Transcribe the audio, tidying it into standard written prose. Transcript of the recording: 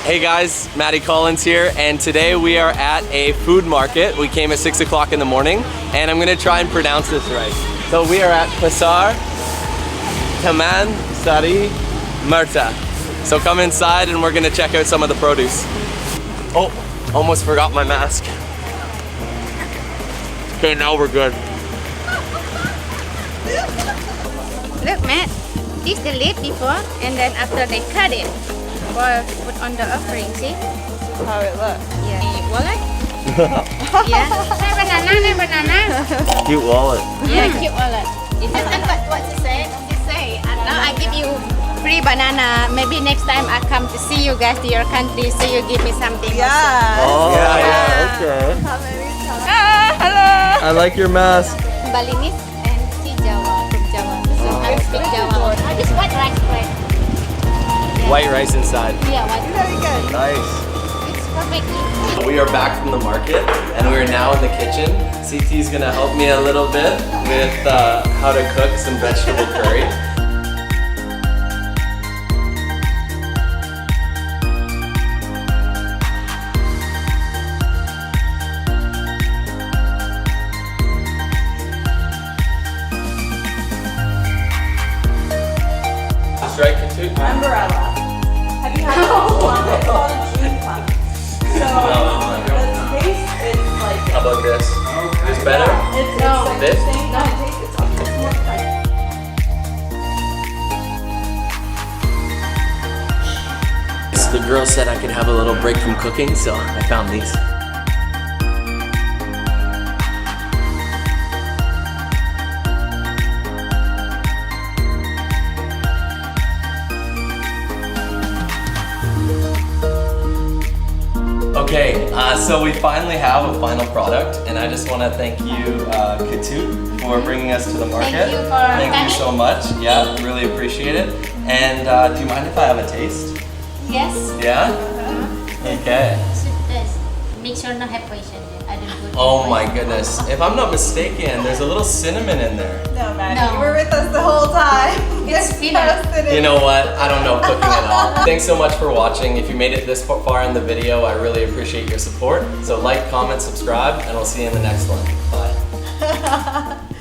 Hey guys, Matty Collins here, and today we are at a food market. We came at 6 o'clock in the morning, and I'm gonna try and pronounce this right. So we are at Pasar Taman Sari Marta. So come inside and we're gonna check out some of the produce. Oh, almost forgot my mask. Okay, now we're good. Look, Matt, this the lid before, and then after they cut it, for put on the offering, see? How it looks. Yeah. Wallet? Yeah. Hey, banana. Cute wallet. Yeah, cute wallet. What you say? She say, now I give you free banana. Maybe next time I come to see you guys to your country, so you give me something. Yeah. Oh, yeah, okay. Hello. I like your mask. Balinese and si Jawa from Jawa. So I speak Jawa. This white rice bread. White rice inside. Yeah, white. Very good. Nice. It's perfect. We are back from the market and we are now in the kitchen. CT is gonna help me a little bit with how to cook some vegetable curry. Right, Katu? Umbrella. Have you had a plum? It's called a June plum. So the taste is like. How about this? Is better? It's No. like This? the same. No, it tastes it's more like. So the girl said I could have a little break from cooking, so I found these. Okay, so we finally have a final product, and I just want to thank you, Katu, for bringing us to the market. Thank you for Thank you coming. so much. Yeah, really appreciate it. And do you mind if I have a taste? Yes. Yeah? Okay. Make sure not have poison. I don't put Oh my goodness. If I'm not mistaken, there's a little cinnamon in there. No, Maddie, No. you were with us the whole time. It's Just peanut. toasted it. You know what? I don't know cooking at all. Thanks so much for watching. If you made it this far in the video, I really appreciate your support. So like, comment, subscribe, and I'll see you in the next one. Bye.